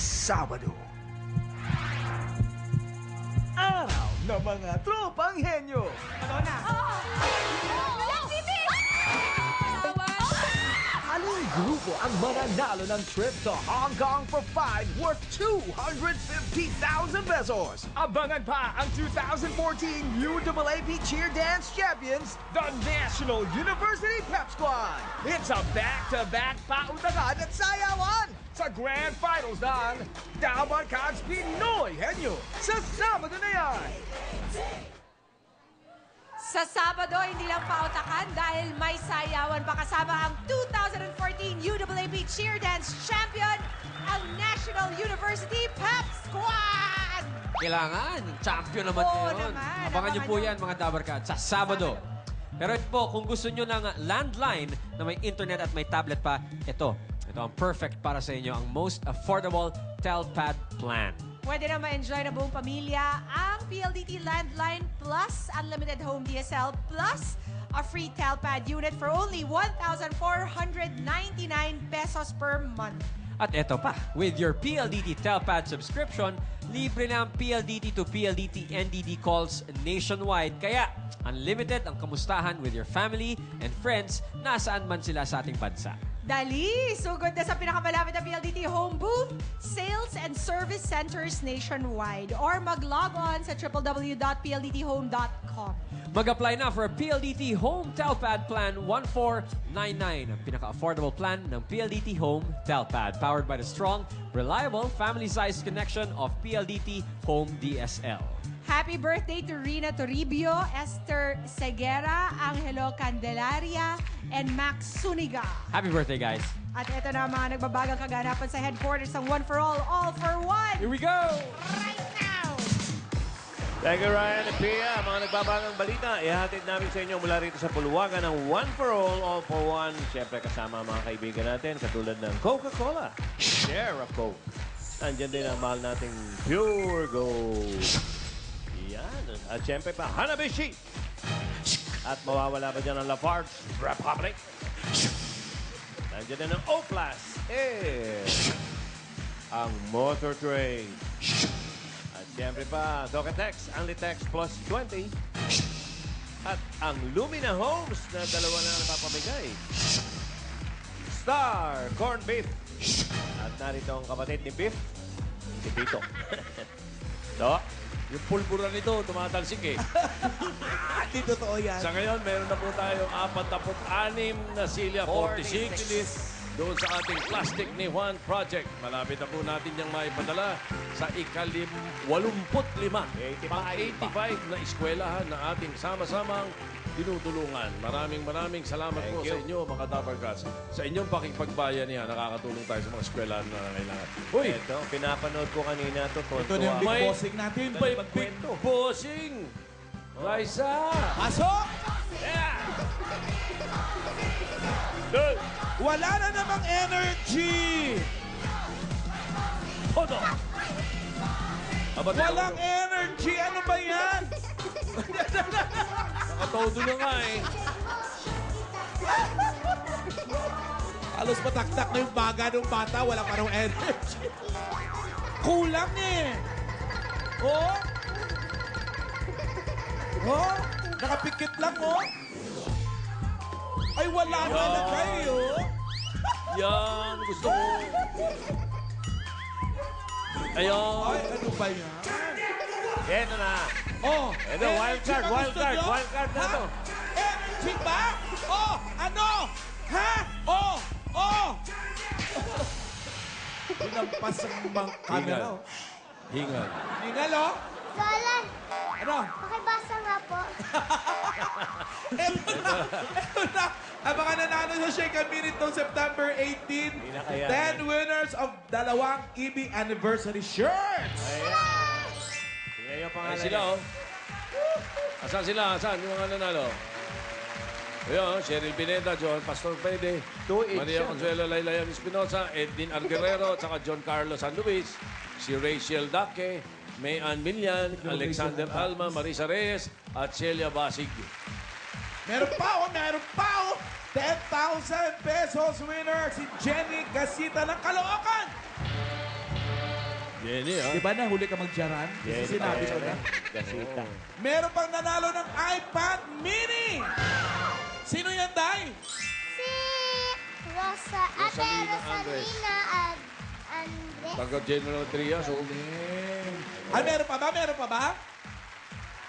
Sabado. Araw ng mga tropang henyo. Madonna! Aling grupo ang mananalo ng trip to Hong Kong for 5 worth 250,000 pesos? Abangan pa ang 2014 UAAP Cheer Dance Champions, the National University Pep Squad. It's a back-to-back paundagan at sayawan sa Grand Finals ng Dabarkad's Pinoy Henyo sa Sabado na yan. Sa Sabado, hindi lang pautakan dahil may sayawan pa kasama ang 2014 UAAP Cheer Dance Champion, ang National University Pep Squad! Kailangan. Champion naman Oo yun. naman. Abangan niyo po Abangan yan, mga Dabarkad, sa Sabado. Pero ito po, kung gusto niyo ng landline na may internet at may tablet pa, ito ang perfect para sa inyo, ang most affordable Telpad plan. Pwede na ma-enjoy na buong pamilya ang PLDT Landline Plus Unlimited Home DSL Plus a free Telpad unit for only 1,499 pesos per month. At eto pa, with your PLDT Telpad subscription, libre na ang PLDT to PLDT NDD calls nationwide. Kaya, unlimited ang kamustahan with your family and friends nasaan man sila sa ating bansa. Dali! Sugod na sa pinakamalapit na PLDT Home Booth, sales and service centers nationwide, or mag-log on sa www.pldthome.com. Mag-apply na for a PLDT Home Telpad Plan 1499, ang pinaka-affordable plan ng PLDT Home Telpad, powered by the strong, reliable, family-sized connection of PLDT Home DSL. Happy birthday to Rina Toribio, Esther Segera, Angelo Candelaria, and Max Suniga. Happy birthday, guys. At ito na ang mga nagbabagang kaganapan sa headquarters ng One for All for One. Here we go! Right now! Thank you, Ryan and Pia. Mga nagbabagang balita, ihatid namin sa inyo mula rito sa puluwagan ng One for All for One. Siyempre kasama ang mga kaibigan natin, katulad ng Coca-Cola. Share a Coke. Nandiyan din ang mahal nating Pure Gold. Yan. At siyempre pa, Hanabishi. At mawawala ba dyan ang Lafarge Republic? Nandiyan din ang O-Plus Air. Ang Motor Trade. At siyempre pa, Docatex, Anlitex Plus 20. At ang Lumina Homes na dalawa na napapamigay. Star Corn Beef. At narito ang kapatid ni Beef, si Tito. So, yung pulbura nito, tumatalsik eh. Hindi totoo yan. Sa ngayon, meron na po tayong 46 na silya, 46 doon sa ating Plastic ni Juan Project. Malapit na po natin yung maipadala sa ika-85, pang-85 na eskwelahan na ating sama-samang tinutulungan. Maraming salamat po sa inyo, mga Dabarkads. Sa inyong pakipagbayan niya, nakakatulong tayo sa mga eskwelahan na nangailangan. Uy! ito, pinapanood ko kanina to. Ito na yung big bossing natin. May big bossing! Raisa! Pasok! Yeah! Wala na namang energy! Todo! Walang energy! Ano ba yan? Nakatodo na nga eh. Halos mataktak na yung baga ng bata. Wala pa rin energy. Kulang eh. Oh? Oh? Nakapikit lang oh. Ay, wala na lagay oh. Yan, gusto ko. Ayun. Ay, ano ba yan? Ito na. Oh, Ito, wildcard na to. Energy ba? Oh, ano? Ha? Oh, oh. Pinampas ang mga camera. oh. Hingal. Hingal, oh. Lolan, Ano? pakibasa nga po. Ito na. Ang mga nanalo sa Shake and Minute noong September 18. na kaya 10 winners of dalawang EB anniversary shirts. Ayan. Tingnan yung Ay, pangalan. sila oh. Asan sila? Asan yung mga nanalo? Ayun, Cheryl Pineda, John Pastor Pede, Maria Consuelo Laylayan Espinosa, Edwin Arguerrero, at saka John Carlos San Luis, si Rachel Daque, May Ann Milian, Alexander Alma, Marisa Reyes, at Celia Basig. Meron pa, oh, meron pa, oh. 10,000 pesos winner si Jenny Gasita ng Caloocan. Jenny, ha? Di ba nahuli ka magjaran? Kasi sinabi ko na. Gasita. Meron pang nanalo ng iPad Mini! Sino yan, Day? Si Rosalina Rosalina at Andres. Taga General Trias. Oh. Ay, meron pa ba? Meron pa ba?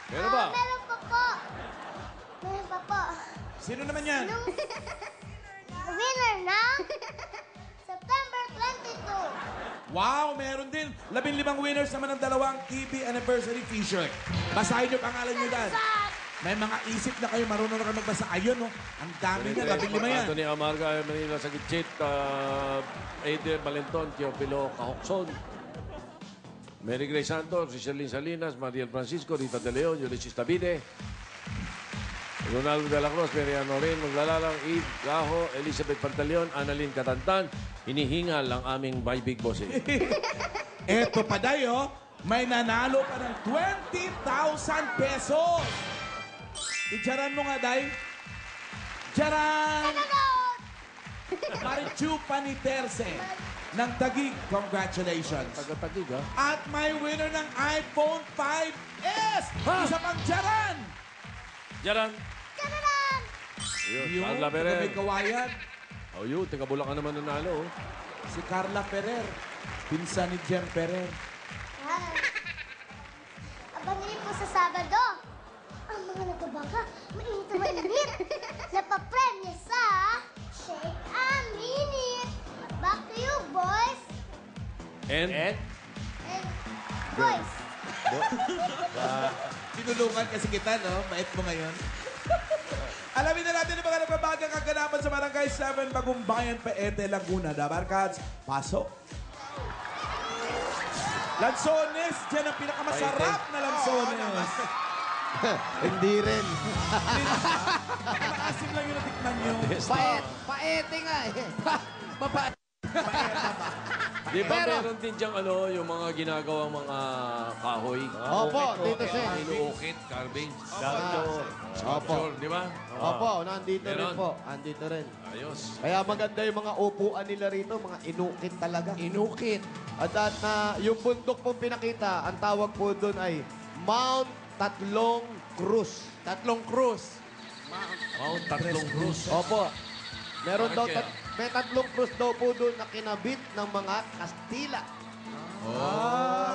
Meron ba? Meron pa po. Meron pa po. Sino naman yan? Nung winner ng September 22. Wow, meron din. 15 winners naman ng dalawang TV Anniversary T-shirt. Basahin niyo pangalan niyo dyan. May mga isip na kayo, marunong na kayo magbasa. Ayun, no? Ang dami niya, 15 yan. Anthony Amarga, Manila Sagitchit, Aiden Valenton, Teofilo Cahokson, Mary Grace Santos, Richelyn Salinas, Mariel Francisco, Rita De Leon, Ulysses Tabide, Ronaldo de la Cruz, Mariano Rin, Maglalalang, Eve Gajo, Elizabeth Pantaleon, Annalyn Catantan, hinihingal ang aming by Big Boss. Eto pa, Day, oh. May nanalo pa ng 20,000 pesos. Ijaran mo nga, Day. Jaran! Marichu Paniterse ng Taguig. Congratulations. Taga-tagig, ha? At may winner ng iPhone 5S. Isa pang Jaran. Jaran. Tararan! Ayun, Carla Ferrer. May kawayan. Oh, yun, taga Bulacan naman nanalo. Oh. Si Carla Ferrer. Pinsan ni Jem Ferrer. Abangin po sa Sabado. Ang mga nagbabaka, mainit na mainit. Napapremyo sa Shake a Minute. Back to you, boys. And? And boys. Tinulungan kasi kita, no? Bait mo ngayon. Alamin na natin ang mga nagbabagang kaganapan sa Barangay 7, Bagumbayan, Paete, Laguna. Dabarkads, pasok. Lanzones, dyan ang pinakamasarap na lanzones. Hindi rin. Maasim lang yung natikman nyo. Paete nga eh. Mabait. Di ba meron din diyang yung mga ginagawang mga kahoy? Opo, dito siya. Inuukit, carving. Opo. Di ba? Opo, nandito rin Meron. po. Andito rin. Ayos. Kaya maganda yung mga upuan nila rito, mga inukit talaga. Inukit. At yung bundok pong pinakita, ang tawag po doon ay Mount Tatlong Cruz. Tatlong Cruz. Mount Tatlong Cruz. Opo. Meron daw, Kaya? may tatlong krus daw po doon na kinabit ng mga Kastila.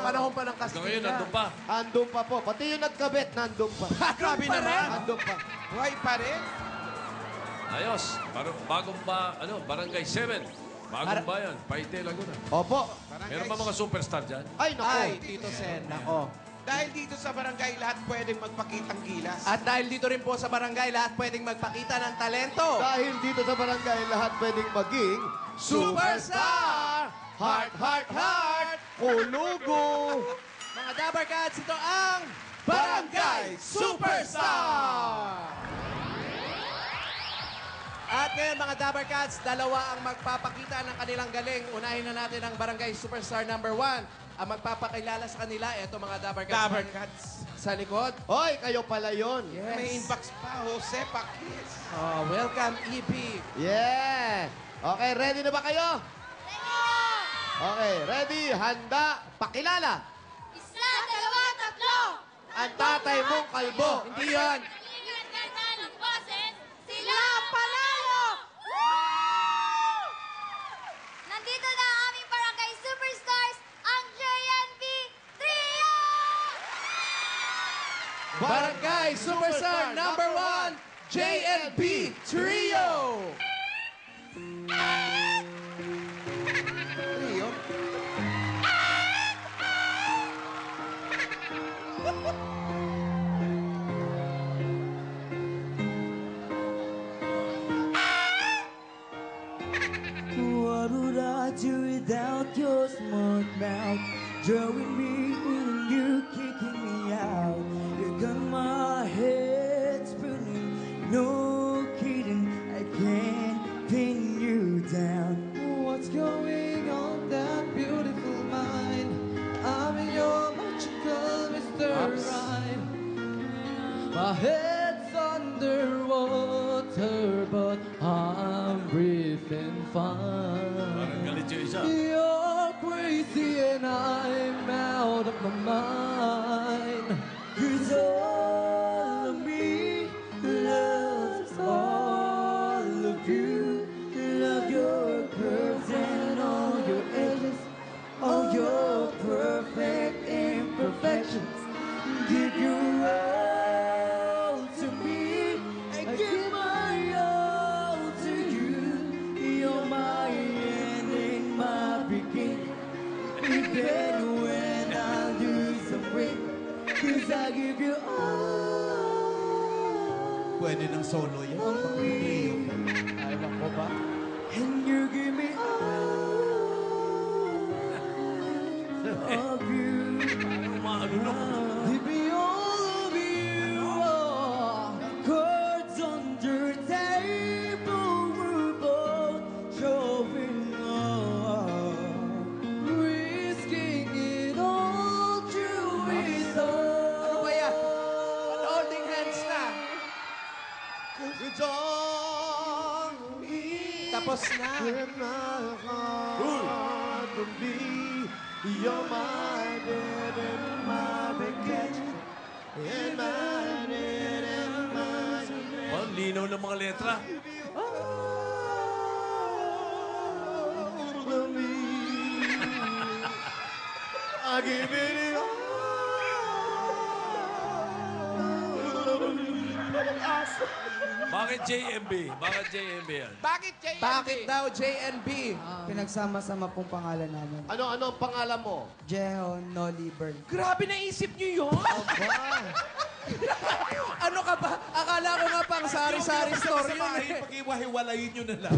Panahon pa ng Hanggang ngayon, nandun pa. Andun pa po. Pati yung nagkabit, nandun pa. Grabe naman. Andun pa. Buhay pa rin. Ayos. Barangay 7. Bagong bayan, Paite, Laguna. Opo. Meron ba mga superstar dyan? Ay, nako. Ay, Tito Sen, nako. Dahil dito sa barangay, lahat pwedeng magpakitang gilas. At dahil dito rin po sa barangay, lahat pwedeng magpakita ng talento. Dahil dito sa barangay, lahat pwedeng maging Superstar! Heart, heart, heart! Ulugo! Mga Dabarkads, ito ang Barangay Superstar! At ngayon, mga Dabarkads, dalawa ang magpapakita ng kanilang galing. Unahin na natin ang Barangay Superstar number 1. Ang magpapakilala sa kanila, eto mga Dabarkads. Sa likod. Hoy, kayo pala yun. Yes. May inbox pa, Jose Pakis. Oh, welcome, EP. Yeah! Okay, ready na ba kayo? Okay, ready, handa, pakilala. Isa, dalawa, tatlo. Ang tatay mong kalbo. Hindi yan. ng boses, sila panalo! Nandito na ang aming barangay superstars, ang JNB Trio! Barangay Superstar number 1, JNB Trio. What would I do without your smart mouth? Drawing me in and you kicking me out. You got my head spinning, no kidding, I can't pin you down. What's going on that beautiful mind? I'm your magical Mr. Right. My head's underwater, but I'm breathing fine. Parang galit yung isa. You're crazy and I'm my mind. 'Cause all of me loves all of you. Love your curves and all your edges, all your perfect imperfections. Give your all to me, I give my all to you. You're my ending, my beginning. Even when I lose some weight, 'cause I give you all. Pwede ng solo yan. Ayaw ko ba? And you give me all of you. Give me all of you. Cards under table, we're both showing up. Risking it all to it all. Ano ba yan? Holding hands na. It's on me. Tapos na. In my heart to be. You're my dead and my beget. And my dead and my beget. Ang linaw ng mga letra. I give it all. Bakit JMB? Bakit JMB yan? Bakit JMB? Bakit daw JNB? Pinagsama-sama pong pangalan namin. Ano ang pangalan mo? Jeon Nolly Bern. Grabe naisip niyo yun. Ano ka ba? Akala ko nga pang sari-sari story yun eh. Pag-iwahiwalayin nyo na lang.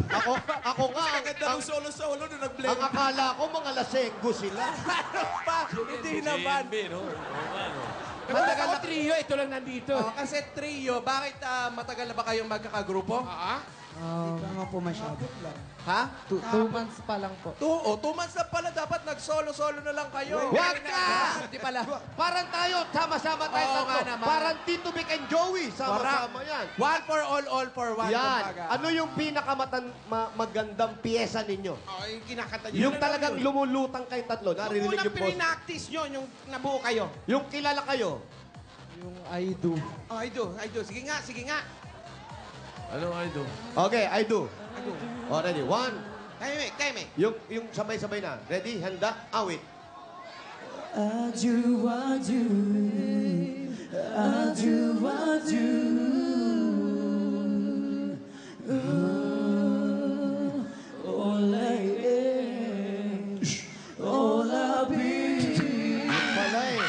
Ako nga, Ang ganda ng solo-solo na nag-blend. ang akala ko mga lasenggo sila. Ano pa? Hindi naman. JMB, no? Oo nga, no? Matagal na trio, ito lang nandito. Oh, kasi trio, bakit matagal na ba kayong magkakagrupo? Hindi naman po masyado. Ha? 2 months pa lang po. 2 months na pala, dapat nag-solo-solo na lang kayo. Wag ka! Hindi pala. Parang tayo, sama-sama tayo. Oo nga tatlo. naman. Parang Tito Vic and Joey, sama-sama yan. One for all for one. Yan. kumbaga. Ano yung pinakamagandang piyesa ninyo? Oh, yung kinakanta niyo. Yung talagang lumulutang kayo tatlo. Yung Narinig unang yung boss. pinaktis nyo, yung nabuo kayo. Yung kilala kayo. Yung I do. Oh, I do. Sige nga, sige nga. Ano I do? Okay, I do. I do. O, ready? 1. Tayo, me. Yung sabay-sabay na. Ready? Handa? Awit. I do, I do. I do, I do. All I am, all I be. Pala eh.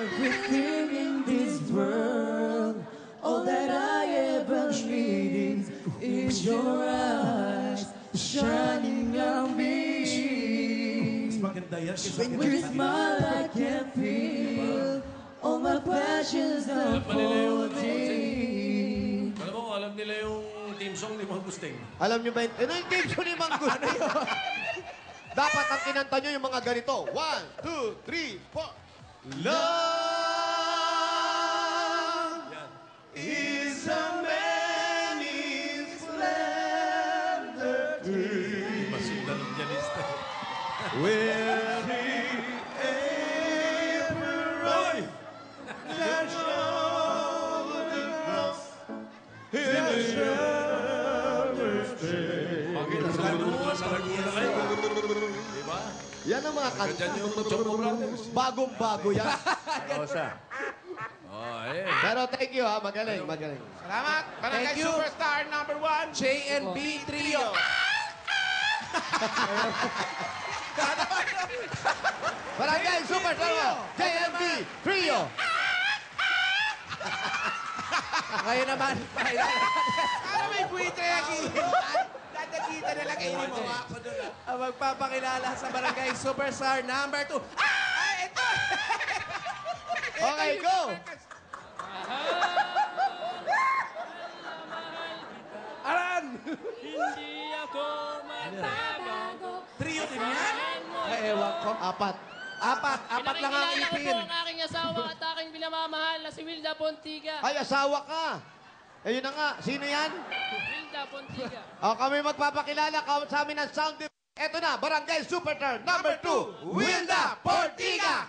Everything in this world, all that I ever needed is your eyes shining on me. Mas maganda yan kaysa When you smile, I can feel all my passions unfolding. Alam mo, alam nila yung team song ni Mang Gusting. Alam nyo ba yun? Ano yung team song ni Mang Gusto? Dapat ang kinanta nyo yung mga ganito. 1, 2, 3, 4. Love is a many splendor tree. Masinda ng pianista. Where the April that show the cross in a shepherd's day. Bakit? Sa Laguna, sa Laguna kayo. Diba? Yan ang mga kanta. Ganyan yung Choco Brothers. Bagong-bago yan. Rosa. Oh, eh. Pero thank you ha, magaling, magaling. Salamat. Barangay Thank you. Superstar #1. JNB Trio. Barangay Super Trio, JMB Trio. Ngayon naman, Para may buwitre ang gilid. Dadagita na lang kayo mo. ang magpapakilala sa Barangay Superstar #2. Ito! Okay, go! Aran! Hindi ako magbabago. Trio din yan? Ay, ewan ko. Apat lang ang Pinakikilala ko ipin. po ang aking asawa at aking pinamamahal na si Wilda Pontiga. Ay, asawa ka. Ayun na nga, sino yan? Wilda Pontiga. O, kami magpapakilala sa amin ng sound. Ito na, Barangay Superstar #2, Wilda Portiga!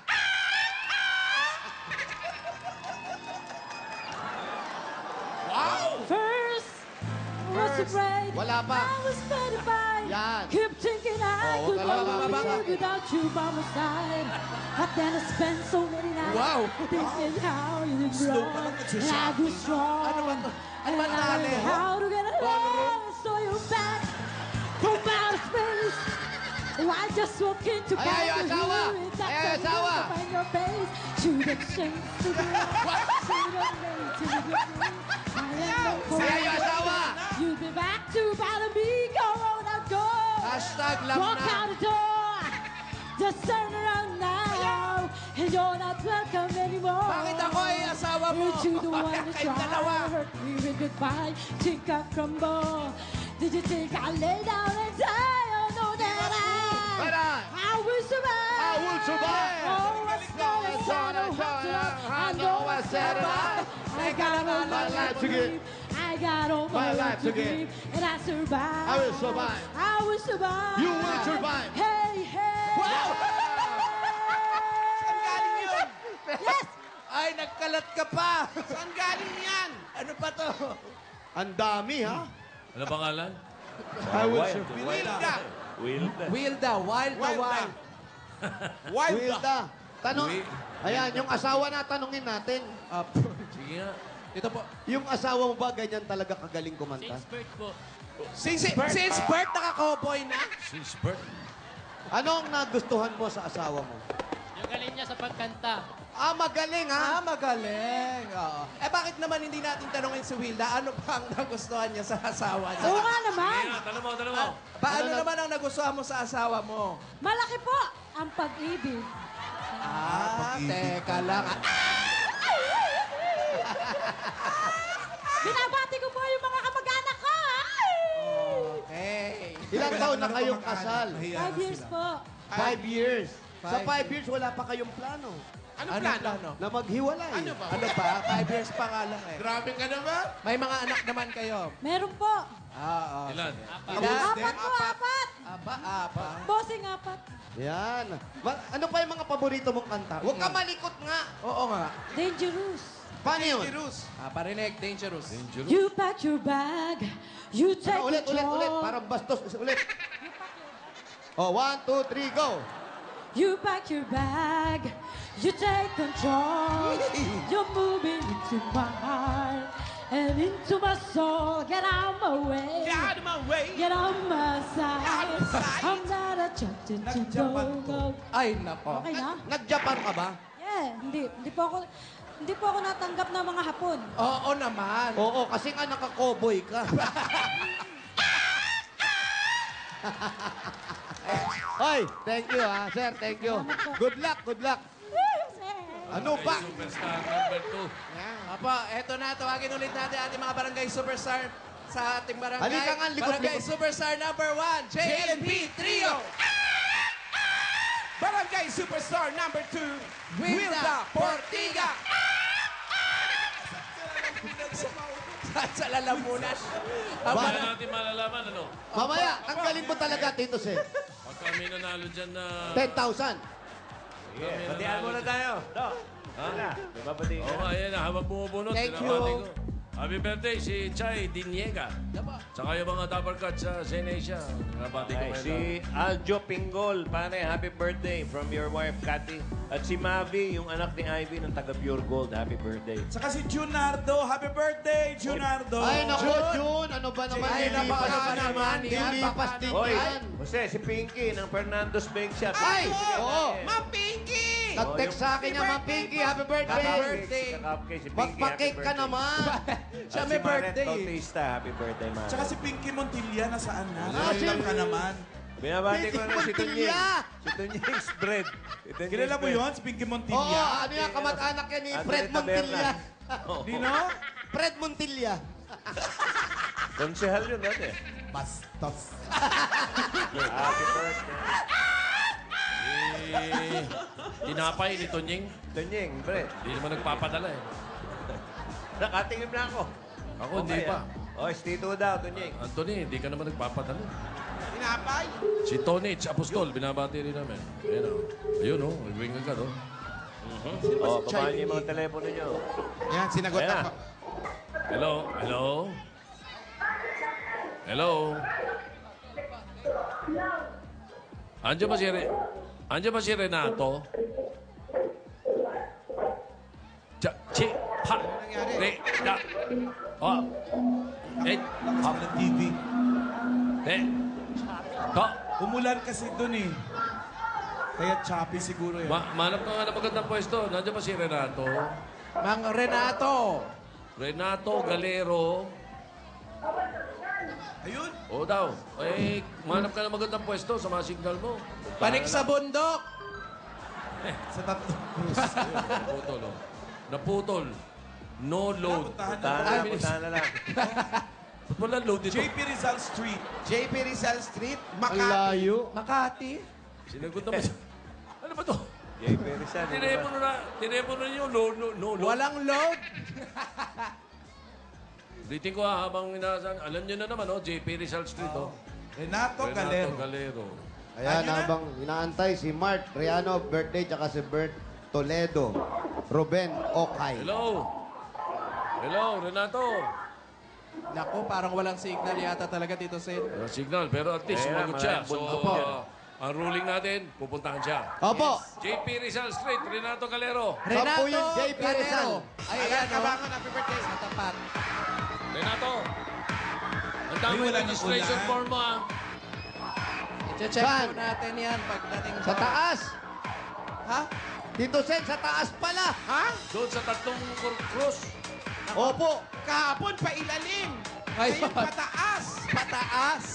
first. afraid. Wala pa. I was petrified. Yan. Keep thinking I Oh, could wag ka go lang bababa. without you by my side. But then I spent so many nights thinking how you did wrong. And I grew strong. Ano ba to? Ano ba And I tali? learned how to get along. So you're back from outer space. Oh, I just walk into Ay, ay, asawa! Ay, ay, asawa! Find your face. Shoot the chance to be shoot the late to be Ay, asawa! You'll be back to bother me. Go on and go. Hashtag love Walk na. out the door. Just turn around now. And you're not welcome anymore. Bakit ako ay asawa mo? You the one that Kayong dalawa. tried to hurt me with goodbye. Think I crumble. Did you think I lay down and die? Oh, no, that I will survive. I will survive. Oh, I saw it, I know I said it. I got all my life to give. I got all my life to give. And I survive. I will survive. I will survive. You will survive. Hey, hey. Saan galing yun? Yes. Ay, nagkalat ka pa. Saan galing yan? Ano pa to? Ang dami, ha? Ano pangalan? I will survive. Wilda. Wilda. Wilda. Wild na wild. Wilda. Tanong. Ayan, yung asawa na tanungin natin. Sige nga. Ito po. Yung asawa mo ba ganyan talaga kagaling kumanta? Since birth naka-cowboy na? Since birth. Ano ang nagustuhan mo sa asawa mo? Yung galing niya sa pagkanta. Ah, magaling, ha? Magaling. Oo. Eh, bakit naman hindi natin tanongin si Wilda? Ano pa ang nagustuhan niya sa asawa niya? Oo nga naman. Sige nga, tanong mo, tanong mo. Paano naman ang nagustuhan mo sa asawa mo? Malaki po ang pag-ibig. Teka lang. Binabati ko po yung mga kamag-anak ko. Okay. Ilang taon na kayong kasal? 5 years po. 5 years. Sa 5 years, wala pa kayong plano Ano plano? na maghiwalay. Ano pa? 5 years pa nga lang eh. Grabe ka naman. May mga anak naman kayo. Meron po. Ilan? Apat po, apat. Apa. Bossing apat. Yan. Ano pa yung mga paborito mong kanta? Huwag ka malikot nga. Oo nga. Dangerous. Paano yun? Parinig, dangerous. You pack your bag. You take Ulit. control. Parang bastos. Ulit. Oh, 1, 2, 3, go. You pack your bag. You take control. You're moving into my heart and into my soul. Get out of my way. Get out of my way. Get out of my side. Out of my sight. I'm not attracted to go. Ay, nako. Okay na? Nag-Japan ka ba? Yeah, hindi po ako natanggap ng mga Hapon. Oo naman. Oo, kasi nga naka-cowboy ka. Hoy, thank you, ha. Sir, thank you. Good luck, good luck. Ano ba? Superstar number 2. Apa, eto na. Tawagin ulit natin ating mga barangay superstar sa ating barangay. Halika nga, likot, Barangay likot. superstar number 1, JNP Trio. Barangay Superstar number 2, Wilda Portiga. Sa lalamunan. Paano natin malalaman, ano? Mamaya, tanggalin mo talaga, Tito Sen. Pag kami nanalo dyan na... 10,000. Sige, batihan muna tayo. Dok. Ha? Di ba bati Oo nga, yan. Habang bumubunot, Thank binabati you. ko. Happy birthday si Chay Diniega. Tsaka yung mga Dapper Cats sa Senesia. Binabati ko Ay, kayo. si Aljo Pingol, pare, happy birthday from your wife, Cathy. At si Mavi, yung anak ni Ivy ng taga Pure Gold, happy birthday. Saka si Junardo. Happy birthday, Junardo. Ay, naku, Jun. Ano ba naman? Ay, napakalaman naman yan. Dilipas din Hoy, yan. Jose, si Pinky ng Fernando's Bake Shop. Ay, oo. Ma'am Pinky! Nag-text sa akin niya, Ma'am Pinky, happy birthday. Happy birthday. Cupcake, si Pinky, Magpa-cake ka naman. Siya At may si Maret birthday. Bautista, happy birthday, man. Tsaka si Pinky Montilla, nasaan na? Ah, Ngayon lang si- ka naman. Binabati ko na si Tunying. Montilla. Si Tunying Spread. Si Tunying Kilala mo Spread. yun, si Pinky Oo, Montilla? ano yan, kamag-anak yan ni Anthony Fred Montilla. Taberna. Dino? Fred Montilla. Konsehal yun dati. Bastos. Happy birthday. Tinapay ni Tonying. Tunying, Fred. Hindi naman nagpapadala eh. Nakatingin na ako. Ako, hindi pa. Oh, Tito daw, Tunying. Anthony, hindi ka naman nagpapadala. Tinapay? Si Tonich Apostol, binabati rin namin. Ayun o. Ayun o, nag-ring agad o. Oh, babaan niyo yung mga telepono niyo. Yan, sinagot Ayan na. ako. Hello? Hello? Hello? Andiyan ba si Renato? Oh. Lakas ng TV. Umulan kasi dun eh. Kaya choppy siguro yun. Manap ka nga na magandang pwesto. Nandiyan ba si Renato? Mang Renato. Renato Galero. Ayun. Oo daw. Eh, manap ka na magandang pwesto sa mga signal mo. Panik sa bundok. Sa tatlong cruise. Naputol, oh. Naputol. No load. Puntahan na lang. Ba't wala load dito? JP Rizal Street. JP Rizal Street, Ang Makati. layo. Makati. Sinagot naman siya. Ano ba to? JP Rizal. Tinepono niyo, no load. Walang load. Ulitin ko habang inaasahan. Alam niyo na naman, oh, JP Rizal Street, oh. Renato Galero. Galero. Ayan, habang inaantay si Mark Riano, birthday, tsaka si Bert Toledo. Ruben Okay. Hello. Hello, Renato. Naku, parang walang signal yata talaga dito, Sen. Walang signal, pero at least sumagot siya. So, ang ruling natin, pupuntahan siya. Opo. JP Rizal Street, Renato Galero. Sampu yung JP Rizal. Galero. Ay, ayan, oh. Kabangan, happy birthday. Sa tapat. Renato. Ang dami Ay, wala ng registration ulan. form mo, ah. I-check Saan? po natin yan pagdating Sa taas. Ha? Tito Sen, sa taas pala. Ha? Doon sa tatlong cross. Opo. Kahapon, pailalim. Ay, Ngayon, pataas. Pataas.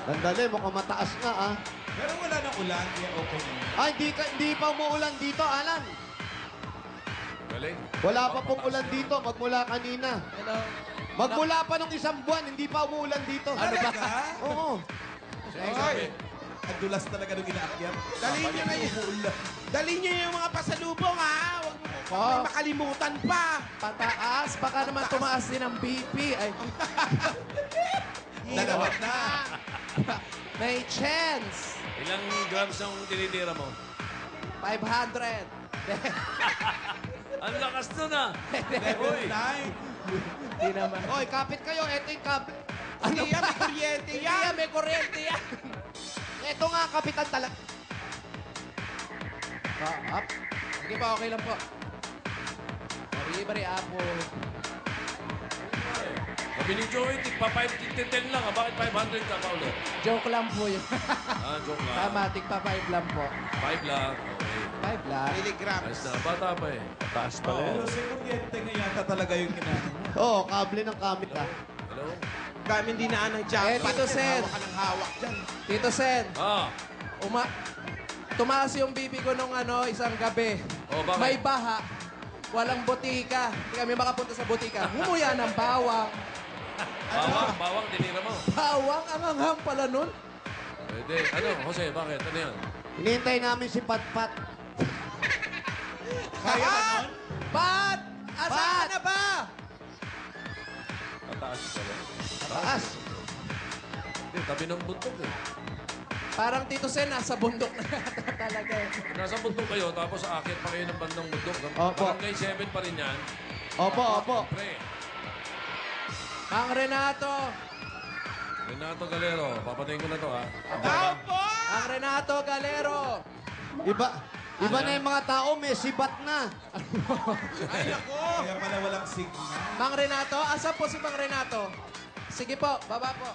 Dandali, mukhang mataas nga ah. Pero wala ng ulan, kaya okay na yun. Ay, hindi pa umuulan dito, Alan. Galing. Wala pa pong ulan dito, magmula kanina. Hello. Magmula pa nung isang buwan, hindi pa umuulan dito. Ano ba? Oo. Sabi. Ang dulas talaga nung inaakyat. Dalhin nyo na yun. Dalhin nyo yung mga pasalubong, ha? Huwag mo may makalimutan pa. Pataas. Baka naman tumaas din ang BP. Ay, Dalawa na. may chance. Ilang grams ang tinitira mo? 500. Ang lakas nun, ah. Level 9. Hindi naman. Hoy, kapit kayo. Ito yung kapit. Ano yan? May kuryente Hindi yan. yan, may kuryente yan. Ito nga, kapitan talaga. Up. Sige po, okay lang po. Bari-bari apo. Sabi ni Joey, tigpa 5-10 lang, ah. Bakit 500 ka, Paolo? Joke lang po yun. Joke lang. Tama, tigpa 5 lang po. 5 lang. Okay. 5 lang. Milligrams. Ayos na. Bata pa eh. Taas pa Pero si kuryente nga yata talaga yung kinahin mo. Oo, kable ng kamit ah. Hello? Kami hindi na ng jacket. Tito Sen. Hawak ka ng hawak dyan. Tito Sen, Ah. tumaas yung bibi ko nung isang gabi. Oh, bakit? May baha. Walang butika. Hindi kami makapunta sa butika. Humuya ng bawang. Bawang, dinira mo. Bawang ang anghang pala nun. Pwede. Ano, Jose, bakit? Ano yan? Hinihintay namin si Patpat. Kaya ka nun? Pat! Asan na ba? Pataas pala. Taas. Hindi, tabi ng bundok eh. Parang Tito Sen, nasa bundok na yata talaga. Nasa bundok kayo, tapos aakit pa kayo ng bandang bundok. Opo. Barangay 7 pa rin yan. Opo, opo. Pre, Mang Renato. Renato Galero, papatayin ko na to ha. Tao po! Mang Renato Galero. Iba na yung mga tao, may sibat na. Ay, ako. Kaya pala walang signal. Mang Renato, asan po si Mang Renato? Sige po, baba po.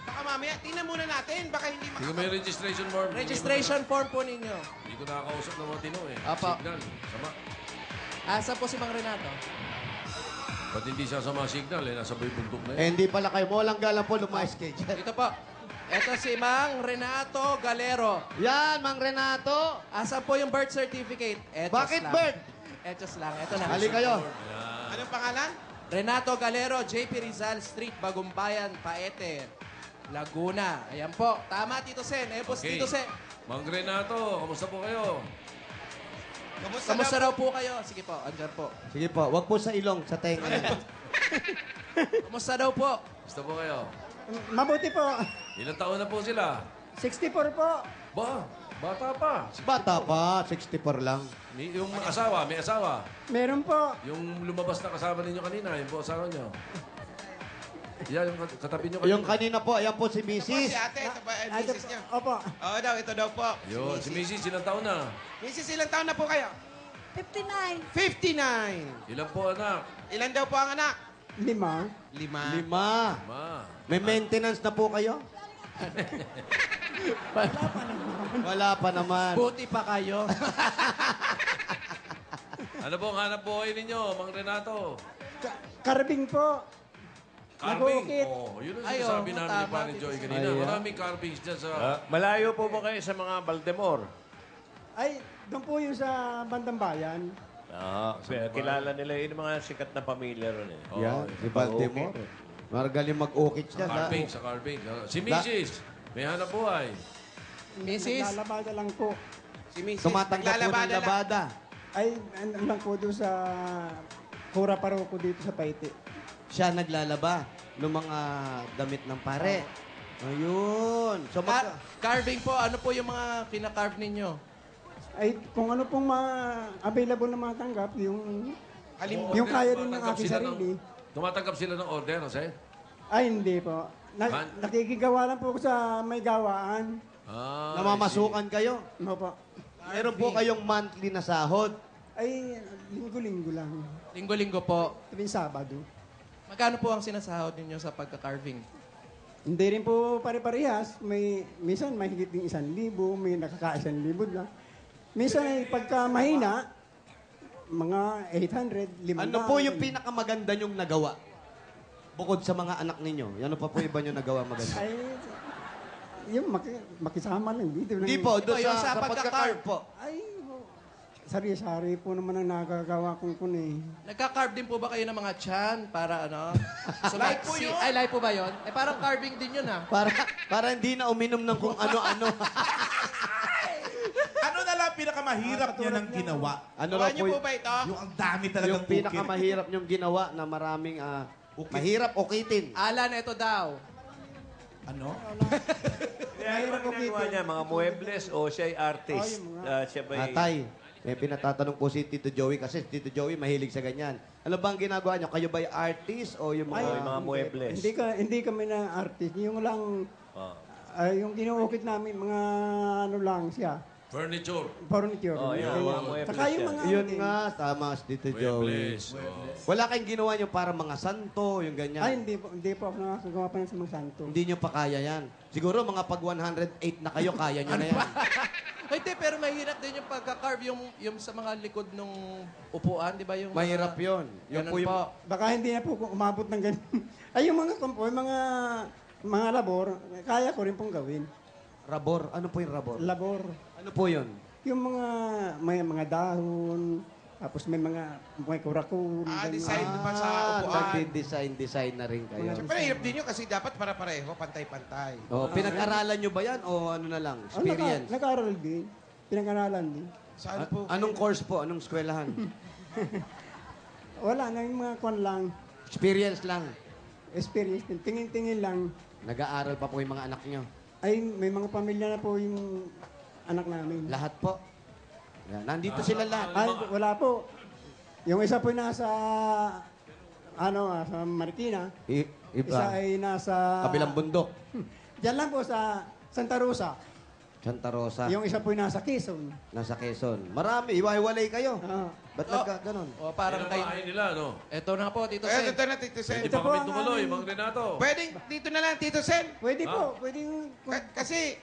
Baka mamaya, tingnan muna natin. Baka hindi Hindi ko may registration form. Registration form po ninyo. Hindi ko nakakausap ng mga tino eh. Apa. Signal. Sama. Asan po si Mang Renato? Ba't hindi siya sa mga signal eh? Nasa may bundok na Eh, yun. hindi pala kayo. Walang galang po, lumayas kayo dyan. Ito po. Ito si Mang Renato Galero. Yan, Mang Renato. Asan po yung birth certificate? Etos Bakit lang. birth? Etos lang. Ito na. Hali kayo. Anong pangalan? Renato Galero, JP Rizal Street, Bagumbayan, Paete, Laguna. Ayan po. Tama, Tito Sen. Ayan po si Tito Sen. Mang Renato, kamusta po kayo? Kamusta raw po kayo? Sige po, andyan po. Sige po, wag po sa ilong, sa tenga. Kamusta daw po? Kamusta po kayo? Mabuti po. Ilang taon na po sila? 64 po. Ba, bata pa. Bata pa, 64 lang. Yung asawa, may asawa. Meron po. Yung lumabas na kasama ninyo kanina, yung po asawa nyo. Yan, yung katabi nyo Yung kanina po, ayan po si Ito po Mrs. si ate, ito po, misis niya. Opo. Oo daw, ito daw po. Yun, si Mrs. ilang taon na? Mrs. ilang taon na po kayo? 59. 59. Ilan po anak? Ilan daw po ang anak? 5. 5. 5. Ma. May maintenance na po kayo? Wala pa naman. Buti pa kayo. Ano po ang hanap buhay ninyo, Mang Renato? Carving po. Carving. Nag-uukit. Oh, yun ang Ay, sinasabi oo, namin ni tama, Paring Joy kanina. Ay, Maraming carvings dyan sa... Malayo po ba kayo sa mga Baltimore? Ay, doon po yung sa Bandang Bayan. Kilala nila yung mga sikat na pamilya ron eh. Oh, Yan, si Baltimore. Magaling mag-ukit siya. Carving, sa carving. Si Mrs. May hanap buhay. Mrs. Lalabada lang po. Si Mrs. Tumatanggap po ng naglalabada lang. labada. Ay, ano lang po doon sa Kura Paroko dito sa Paite. Siya naglalaba ng mga damit ng pare. Ayun. So, Carving po, ano po yung mga kina-carve ninyo? Ay, kung ano pong mga available na matanggap, yung Order, kaya rin ng tumatanggap aking sila sarili. Tumatanggap sila ng order, Jose? Ay, hindi po. Nakikigawa lang po ako sa may gawaan. namamasukan kayo. Ano po? Meron po kayong monthly na sahod. Ay, linggo-linggo lang. Linggo-linggo po. Tuwing Sabado. Magkano po ang sinasahod ninyo sa pagka-carving? Hindi rin po pare-parehas. Minsan mahigit din 1,000, may nakaka-1,000 na. Minsan ay pagka mahina, mga 800, 500. Ano po yung pinakamaganda nyong nagawa? Bukod sa mga anak ninyo. Ano pa po iba nyo nagawa maganda? Ay, yung makisama lang dito. Hindi po, doon yung sa sa pagka-carve po. Ay, sari-sari po naman ang nakagawa kong kun eh. Nagka-carve din po ba kayo ng mga chan para ano? Live po yun. Ay, live po ba yun? Eh, parang carving din yun ah. Para hindi na uminom ng kung ano-ano. Ano na lang pinakamahirap niya ng ginawa? Ano Gawa raw niyo po po ba ito? Yung ang dami talagang yung pinakamahirap nyong ginawa na maraming mahirap ukitin. Alan, ito daw. Ano? Ano ba ginagawa niya? Mga muebles o siya ay artist? Siya ba Atay, may pinatatanong po si Tito Joey kasi si Tito Joey mahilig sa ganyan. Ano bang ginagawa niyo? Kayo ba ay artist o yung mga... mga muebles? Hindi kami na artist. Yung lang, yung kinuukit namin, mga ano lang siya. Furniture. Furniture. Yun, Ganyan. mga muebles Saka yung yan. mga... Yun nga, tama si Tito Joey. Muebles. Wala kayong ginawa niyo para mga santo, yung ganyan. Ay, hindi po ako nakakagawa pa ng mga santo. Hindi niyo pa kaya yan. Siguro mga pag 108 na kayo, kaya niyo na yan. Hindi, pero mahirap din yung pagka-carve yung sa mga likod ng upuan, di ba? Yung Mahirap yun. Yung Ganun po yung... po. Baka hindi na po umabot ng ganun. Ay, yung mga kumpo, yung mga labor, kaya ko rin pong gawin. Rabor. Ano po yung rabor? Labor. Ano po yun? Yung may mga dahon, tapos may kurakun. Design pa sa upuan. Nagdi-design na rin kayo. Siyempre, hirap din yun kasi dapat para-pareho, pantay-pantay. Oh, pinag-aralan nyo ba yan o ano na lang? Experience? Nag-aaral din. Pinag-aralan din. Saan po? Anong course po? Anong eskwelahan? Wala na yung mga kwan lang. Experience lang. Experience din. Tingin-tingin lang. Nag-aaral pa po yung mga anak nyo. Ay, may mga pamilya na po yung anak namin. Lahat po. Yan. Nandito sila lahat. Ay, wala po. Yung isa po nasa, sa Marikina. Iba. Isa ay nasa... Kabilang bundok. Diyan lang po sa Santa Rosa. Santa Rosa. Yung isa po nasa Quezon. Nasa Quezon. Marami. Iwa-iwalay kayo. Ba't nagka-ganon? O, parang Yan ang kayo. bahay nila, no? Ito na po, Tito Ito Sen. na, Tito Sen. Hindi pa kami tumuloy, Mang Renato. Pwede, dito na lang, Tito Sen. Pwede po. Pwede Kasi,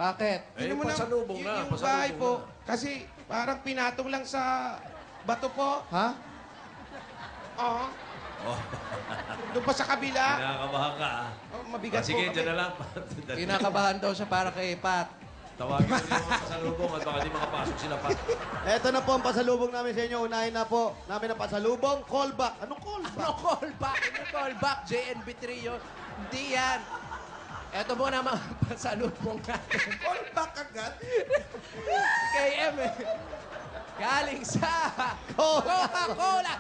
Bakit? yun mo na, pasalubong na. yung bahay po, kasi parang pinatong lang sa bato po. Ha? Oo. Doon pa sa kabila. Kinakabahan ka, Mabigat po. Sige, dyan na lang. Kinakabahan daw siya para kay Pat. Tawagin mo yung mga pasalubong at baka di makapasok sila pa. Ito na po ang pasalubong namin sa inyo. Unahin na po namin ang pasalubong. Callback. Anong callback? Ano callback? Ano callback? JNB3 yun. Hindi yan. Ito muna mga pasalubong natin. Callback agad? KM eh. Galing sa Coca-Cola.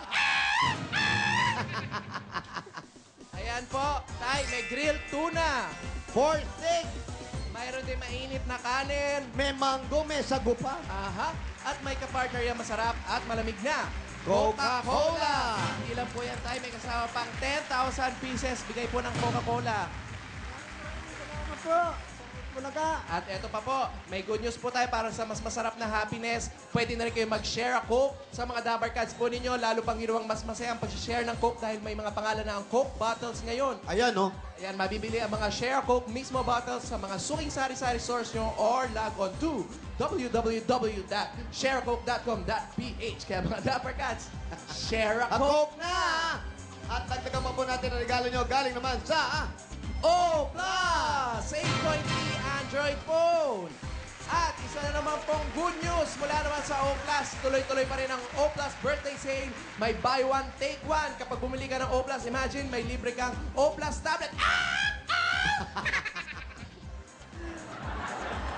Ayan po. Tay, may grilled tuna. 4-6. Mayroon din mainit na kanin. May mango, may sago pa. Aha. At may kapartner yan masarap at malamig na. Coca-Cola. Tila Meron po yan tayo. May kasama pang 10,000 pieces. Bigay po ng Coca-Cola. Salamat po. Bulaga. At eto pa po, may good news po tayo para sa mas masarap na happiness. Pwede na rin kayo mag-share a Coke sa mga Dabar Cats po ninyo. Lalo pang ginawang mas masaya ang pag-share ng Coke dahil may mga pangalan na ang Coke bottles ngayon. Ayan, no? Ayan, mabibili ang mga Share a Coke mismo bottles sa mga suking sari-sari stores nyo or log on to www.shareacoke.com.ph. Kaya mga Dabar Cats, share a Ang Coke! Coke na! At dagdagan pa po natin ang regalo nyo galing naman sa... O Plus! 8.3 Android phone! At isa na naman pong good news mula naman sa O Plus. Tuloy-tuloy pa rin ang O Plus birthday sale. May buy one, take one. Kapag bumili ka ng O Plus, imagine may libre kang O Plus tablet.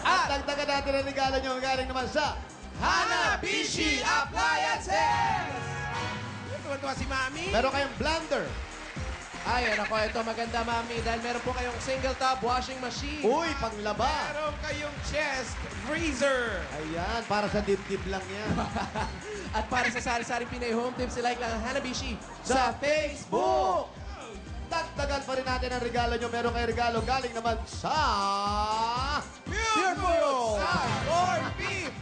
At dagdagan natin ang regalo nyo galing naman sa... Hanabishi Appliances! Tuwa-tuwa si Mami. Meron kayong blender. Ay, ako, ito maganda, Mami. Dahil meron po kayong single top washing machine. Uy, panglaba. Meron kayong chest freezer. Ayan, para sa dibdib lang yan. At para sa sari-sari Pinay Home Tips, like lang ang Hanabishi sa Facebook. Dagdagan pa rin natin ang regalo nyo. Meron kayong regalo galing naman sa... Pure Foods Corn beef.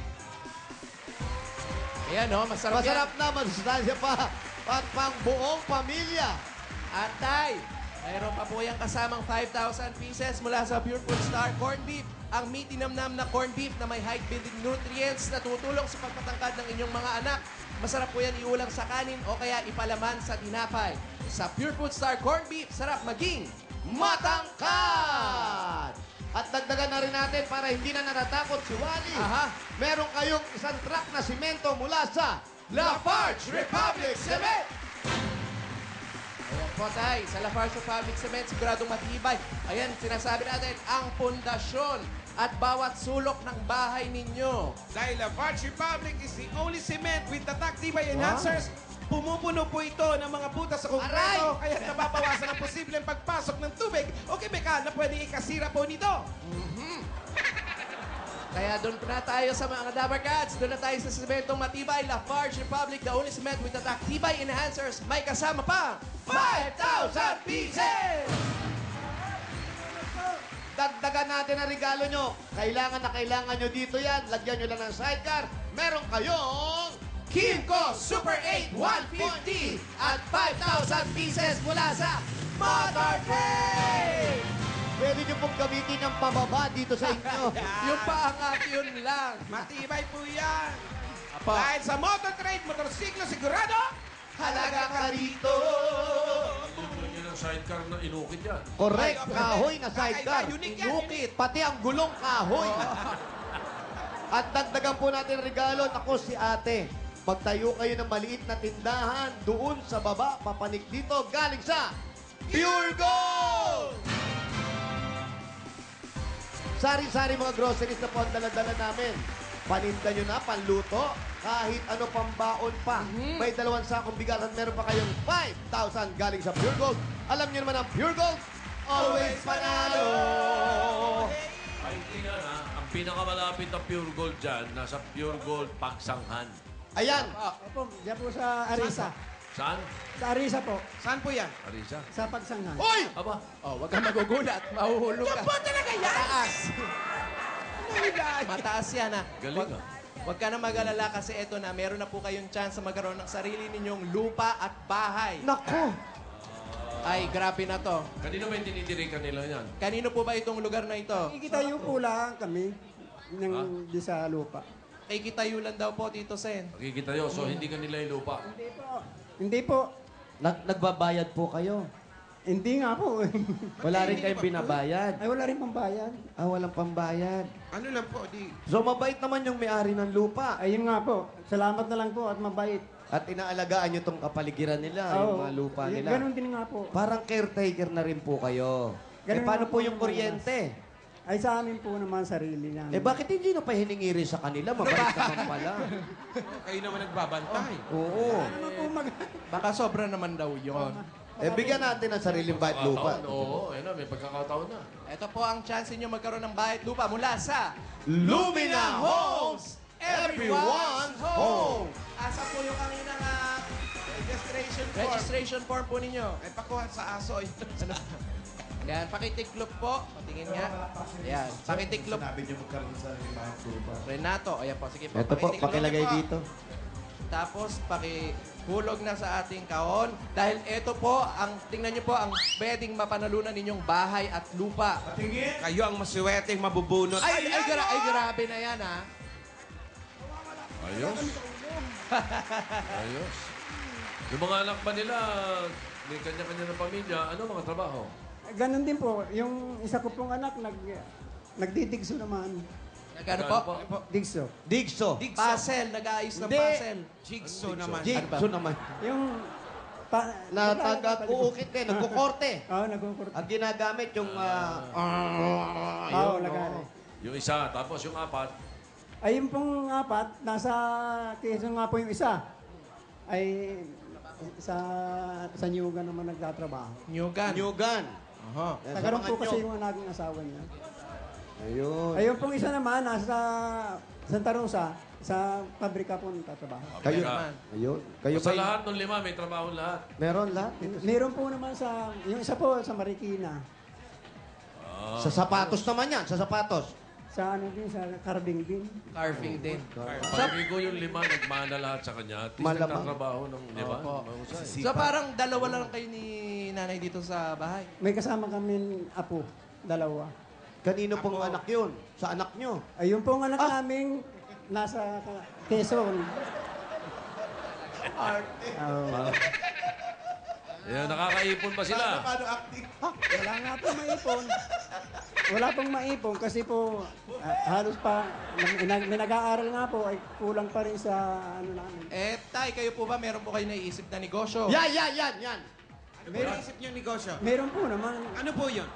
Ayan, no? Masarap yan. Masarap na, masustansya pa. At pang buong pamilya. At tay, mayroon pa po yung kasamang 5,000 pieces mula sa Pure Food Star Corn Beef. Ang meaty namnam na corn beef na may high-building nutrients na tutulong sa pagpatangkad ng inyong mga anak. Masarap po yan iulang sa kanin o kaya ipalaman sa tinapay. Sa Pure Food Star Corn Beef, sarap maging Matangkad! At dagdagan na rin natin para hindi na natatakot si Wally. Aha. Meron kayong isang truck na simento mula sa Lafarge Republic Cement! Ayan po tayo, sa Lafarge Republic Cement, siguradong matibay. Ayan, sinasabi natin, ang pundasyon at bawat sulok ng bahay ninyo. Dahil Lafarge Republic is the only cement with tatak tibay enhancers. Pumupuno po ito ng mga butas sa konkreto, kaya nababawasan ang posibleng pagpasok ng tubig o kemikal na pwedeng ikasira po nito. Kaya doon na tayo sa mga Dabar Cats. Doon na tayo sa sementong matibay. Lafarge Republic, the only cement with tatak tibay enhancers. May kasama pa 5,000 pieces! Dagdagan natin ang regalo nyo. Kailangan na kailangan nyo dito yan. Lagyan nyo lang ng sidecar. Meron kayong... Kimco Super 8 150 at 5,000 pieces mula sa Motor Trade! Pwede nyo pong gamitin ng pababa dito sa inyo. Yung paangat yun lang. Matibay po yan. Apo. Dahil sa Motor Trade, motorsiklo sigurado, Halaga ka rito! Libre niya ng sidecar na inukit yan. Correct. Kahoy na sidecar. Kakaiba, unique yan. Inukit. Pati ang gulong kahoy. At dagdagan po natin ang regalo. Ako si ate. Magtayo kayo ng maliit na tindahan doon sa baba. Papanik dito. Galing sa Pure Gold! Sari-sari mga groceries na po ang dala-dala namin. Paninda nyo na, panluto, kahit ano pang baon pa. May 2 sakong bigas at meron pa kayong 5,000 galing sa Pure Gold. Alam nyo naman ang Pure Gold, always panalo! Ay, tingnan ha. Ang pinakamalapit na Pure Gold dyan, nasa Pure Gold Pagsanghan. Ayan, Opo, diyan po sa Arisa. Saan? Sa Arisa po, saan po yan? Arisa. sa Pagsanghan. Uy! Aba, Oh, wag kang magugulat. Mahuhulog ka. Yan po talaga yan! Mataas. Mataas yan, ha? galing ah. Huwag ka na mag-alala kasi eto na, meron na po kayong chance na magkaroon ng sarili ninyong lupa at bahay. Nako! Ay, grabe na to. Kanino ba yung tinitirikan nila yan? Kanino po ba itong lugar na ito? Ikitayo po lang kami ng di sa lupa. Kay Kitayo lang daw po, Tito Sen. Nakikita yun, so hindi kanila yung lupa. Hindi po. Hindi po. Nagbabayad po kayo. Hindi nga po. Wala rin kayong binabayad. Ay, wala rin pambayad. Ah, walang pambayad. Ano lang po, di... So, mabait naman yung may-ari ng lupa. Ayun nga po. Salamat na lang po at mabait. At inaalagaan nyo tong kapaligiran nila, yung mga lupa nila. Ganun din nga po. Parang caretaker na rin po kayo. Ganun paano nga po po yung ang kuryente? Ay, sa amin po naman sarili lang. Bakit hindi na pa hiningi rin sa kanila? Mabait naman pala. Kayo naman nagbabantay. Oo. Ano po Baka sobra naman daw yun. Bigyan natin ng sariling bayad lupa. Oo, ayun na, may pagkakataon na. Ito po ang chance niyo magkaroon ng bahay at lupa mula sa Lumina Homes! Everyone's home! Asa po yung kanina destination form? registration form po ninyo. Ay, pakuha sa aso. Yan, pakitiklop po. Patingin nga. Yan, pakitiklop. Sinabi niyo magkaroon sa limang tuba. Renato, ayan po. Sige po. Ito po, pakitiklop pakilagay po. dito. Tapos, pakihulog na sa ating kahon. Dahil ito po, tingnan niyo po, ang pwedeng mapanalunan ninyong bahay at lupa. Kayo ang masweteng mabubunot. Ay, grabe na yan, ha? Ayos. Ayos. Yung mga anak ba nila, may kanya-kanya ng pamilya, ano mga trabaho? Ganon din po. Yung isa ko pong anak, nagdidigso naman. Nagano po? Digso. Digso. Puzzle, nag-aayos ng Hindi. puzzle. Jigsaw naman. Jigso naman. Yung... Na taga-uukit din, nagkukorte. Oo, nagkukurte. Ang ginagamit yung... Oo, lagari. Yung isa, tapos yung apat. Ay, yung pong apat, nasa Quezon nga po yung isa. Ay, sa Nyugan naman nagtatrabaho. Nyugan. Nyugan. Aha. Tagaroon po kasi yung naging asawa niya. Ayun. Ayun pong isa naman, nasa Santa Rosa, sa pabrika po nagtatrabaho. Kayo Pabrika. naman. Ayun. Kayo Sa kayo- lahat ng 5, may trabaho lahat. Meron lahat. Meron po naman sa, yung isa po sa Marikina. Sa sapatos naman yan. Sa sapatos. Sa ano din, sa carving din. Carving din. Pag-ibig ko yung 5, nagmana lahat sa kanya. At least Malamang. nagtatrabaho ng 5. Opo. So parang dalawa lang kayo ni nanay dito sa bahay. May kasama kami apo, dalawa. Kanino pong anak yun? Sa anak nyo? Ayun pong anak naming nasa Quezon. Oh. Yan, nakakaipon pa sila. Wala nga po maipon. Wala pong maipon kasi po halos pa, nag-aaral nga po, ay kulang pa rin sa ano namin. Tay, kayo po ba meron po kayo naiisip na negosyo? Yan. Ano ba yung isip niyo negosyo? Meron po naman. Ano po yun?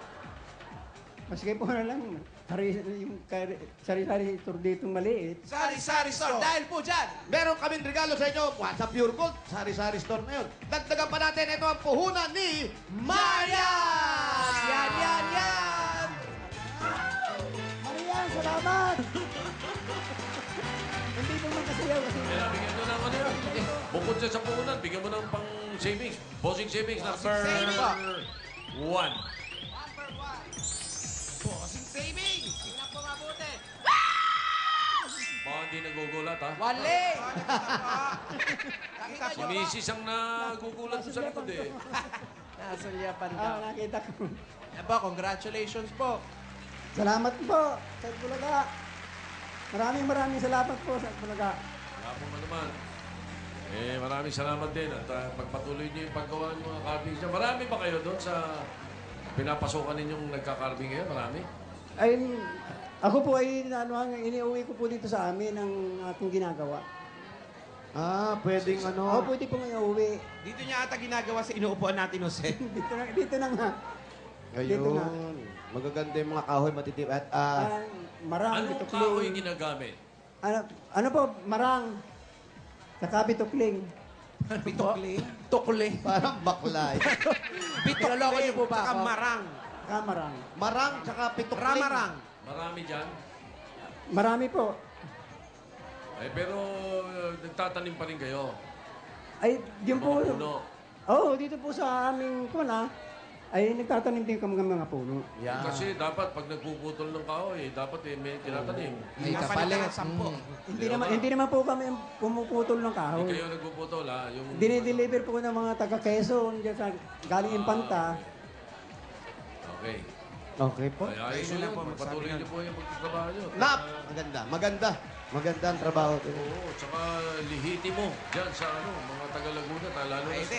Maski po na lang, sari-sari tour ditong maliit. Sari-sari store. Dahil po dyan. Meron kaming regalo sa inyo. Sa Pure Gold, sari-sari store na yun. Dagdagan pa natin, ito ang puhunan ni Maria! Yan. Marian, salamat! Hindi po magkasiyaw kasi... Kaya bigyan mo ng ano yan. Bukod sa puhunan, bigyan mo ng pang savings. Bossing savings number 1. Bossing savings! Baka hindi nagugulat, ha? Wale! Si Mrs. ang nagugulat sa likod, eh. Nasulyapan daw. nakita ko. Yan po, congratulations po. Salamat po sa Bulaga. Maraming salamat po sa Bulaga. Wala pong naman. Maraming salamat din at pagpatuloy niyo yung paggawa ng mga carvings niya. Marami ba kayo doon sa pinapasukan ninyong nagka-carving ngayon? Marami? Ay, ako po ay iniuwi ko po dito sa amin ang aking ginagawa. Pwedeng ano. Pwede po ngayon uwi. Dito niya ata ginagawa sa inuupuan natin, Jose. dito na nga. Dito nga. Ayun. Magaganda yung mga kahoy matitip. At Marang, Anong bitukling. kahoy ginagamit? Ano po, marang. Saka bitukling. Tukli. parang baklay. Pinaloko niyo po ba Saka ako? marang. Kamarang. Marang, tsaka pitukling. Ramarang. Marami dyan? Marami po. Pero nagtatanim pa rin kayo. Ay, yun Mga po. puno. Dito po sa aming kuna, ay nagtatanim din kami ng mga puno. Kasi dapat pag nagpuputol ng kahoy, dapat may tinatanim. May kapalit. Hindi naman po kami ang pumuputol ng Hindi kahoy. kayo nagpuputol, ha? Yung... Dinideliver po ng mga taga Quezon, dyan sa galing Impanta. Okay. Okay po. Ay, ayos nyo lang. Patuloy nyo po yung pagtatrabaho nyo. Maganda. Maganda ang trabaho. Oo, tsaka lihiti mo dyan sa mga taga-Laguna, lalo na sa Paite.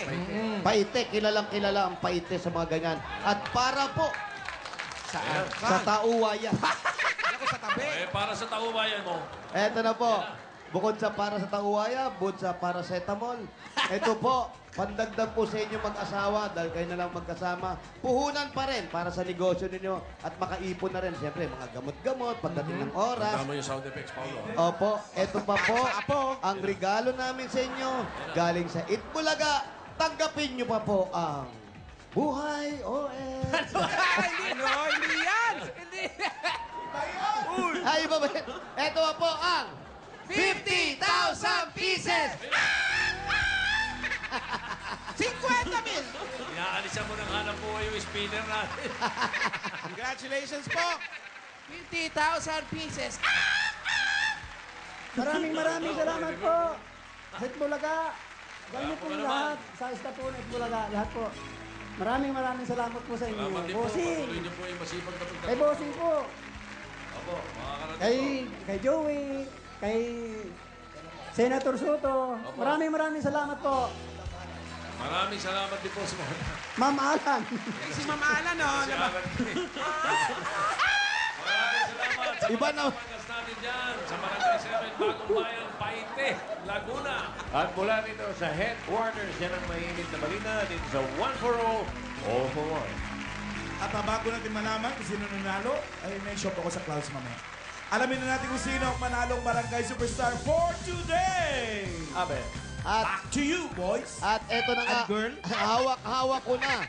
Paite, kilala ang Paite sa mga ganyan. At para po sa Tauwaya. Ako sa tabi. Para sa taubayan mo, Eto na po. Bukod sa para sa Tauwaya, bukod sa paracetamol. Ito po, pandagdag po sa inyo mag-asawa dahil kayo na lang magkasama. Puhunan pa rin para sa negosyo ninyo at makaipon na rin. Siyempre, mga gamot-gamot, pagdating ng oras. tama yung sound effects, Paolo. Opo, eto pa po ang regalo namin sa inyo galing sa Itbulaga. Tanggapin nyo pa po ang Buhay OS. Hindi yan! Ay, iba ba? Eto pa po ang 50,000 pieces. 50,000 Isa mo nang hanap po yung spinner natin. Congratulations po! 50,000 pieces. Maraming salamat po. Hit Bulaga. Ganyan po naman. lahat. Sa Estapon, Hit Bulaga. Lahat po. Maraming salamat po sa inyo. Salamat din po. Bossing. Patuloy niyo po yung masipag na pagtatrabaho. Kay Bossing po. Opo, makakarating po. Kay Joey. Kay Senator Soto. Maraming salamat po. Maraming salamat din po sa mga... Ma'am Alan. Si Ma'am Alan, no? Maraming salamat sa Iba mga na. kapagas natin dyan sa Barangay 7, Bagong Bayan, Paite, Laguna. At mula nito sa headquarters, yan ang mainit na balita dito sa One for All for One. At bago natin malaman kung sino nanalo, ay may shop ako sa Clouds mamaya. Alamin na natin kung sino ang manalong Barangay Superstar for today. Abe. Back to you, boys. At eto na nga. And girl. Hawak-hawak ko na.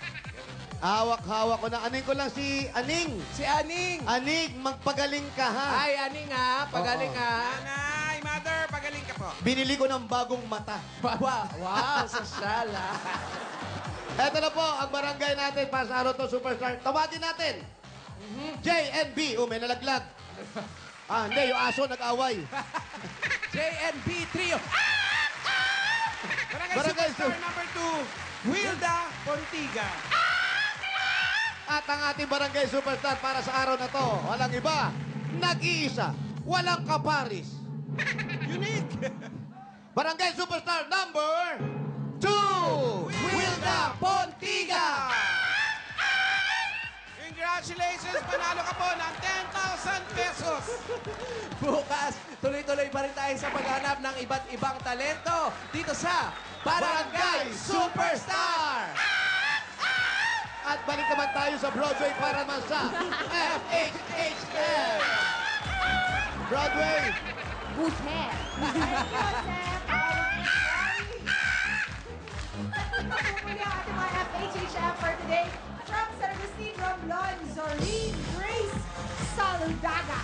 Hawak-hawak ko na. Aning ko lang si Aning. Si Aning. Aning, magpagaling ka ha. Ay, Aning ha. Pagaling ha. Nanay, mother, pagaling ka po. Binili ko ng bagong mata. Wow, sosyal ha. Eto na po, ang barangay natin para sa araw to, Superstar. Tawagin natin. JNB. May nalaglag. Hindi, yung aso nag-away. JNB Trio. Barangay Superstar number 2, Wilda Pontiga. At ang ating barangay superstar para sa araw na to, walang iba, nag-iisa, walang kaparis. Unique. Barangay superstar number 2, Wilda Pontiga. Congratulations, panalo ka po ng 10,000 pesos. Bukas, tuloy-tuloy pa rin tayo sa paghanap ng iba't ibang talento dito sa Barangay Superstar! At balik naman tayo sa Broadway para naman sa FHHM. Broadway. Who's hair? Muli ang ating mga FHHM for today. From San Agustin, Romblon, Zorine Grace Saludaga.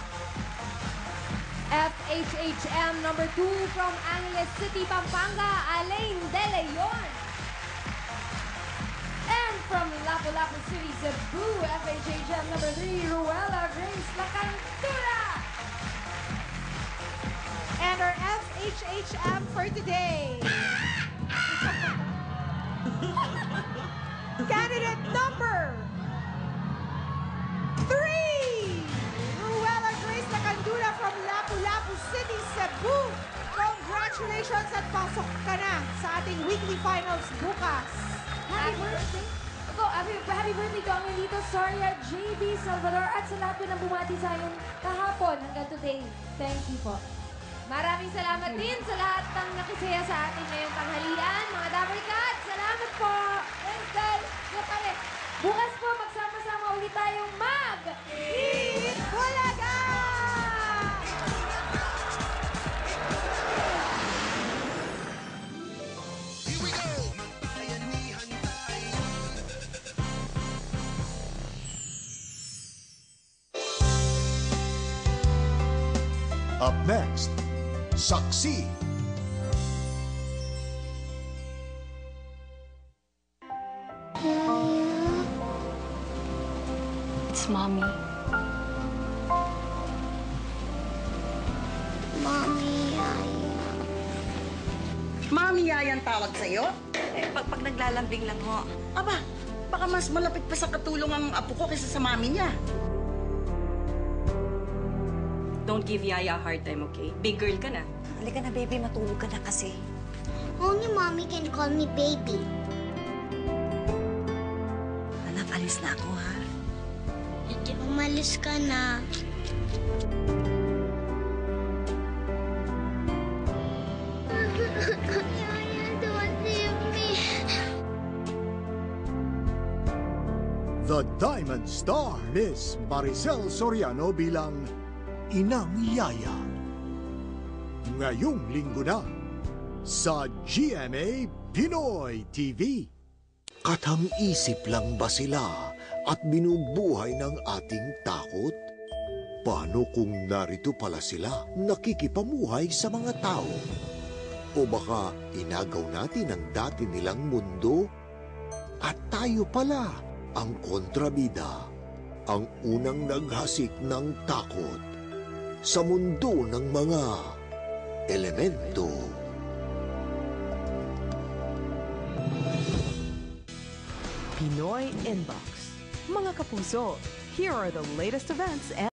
FHHM number 2 from Angeles City, Pampanga, Alain De Leon. And from Lapu-Lapu City, Cebu, FHHM number 3, Ruela Grace Lacantura. And our FHHM for today. Candidate number 3, Ruela Grace Lacandura from Lapu-Lapu City, Cebu. Congratulations at pasok ka na sa ating weekly finals bukas. Happy birthday! Happy birthday to Angelito Soria, JB Salvador, at sa lahat po ng bumati sa akin kahapon hanggang today. Thank you po. Maraming salamat din sa lahat ng nakisaya sa atin ngayong tanghalian. Mga Dabber Cats, salamat po! Thanks guys! Bukas po, magsama-sama ulit tayong Hit Bulaga! Up next, Saksi. It's Mommy. Mommy Yaya. Mami Yaya ang tawag sa'yo? Pag naglalambing lang ho. Aba, baka mas malapit pa sa katulong ang apo ko kaysa sa mami niya. Don't give Yaya a hard time, okay? Big girl ka na. Halika na, baby. Matulog ka na kasi. Only Mommy can call me baby. Anak, alis na ako, ha? Umalis ka na. Yaya, don't leave me. The Diamond Star, Miss Maricel Soriano bilang Inang Yaya. Ngayong linggo na sa GMA Pinoy TV. Katang-isip lang ba sila at binubuhay ng ating takot? Paano kung narito pala sila nakikipamuhay sa mga tao? O baka inagaw natin ang dati nilang mundo? At tayo pala ang kontrabida, ang unang naghasik ng takot sa mundo ng mga elemento. Pinoy Inbox. Mga kapuso, here are the latest events and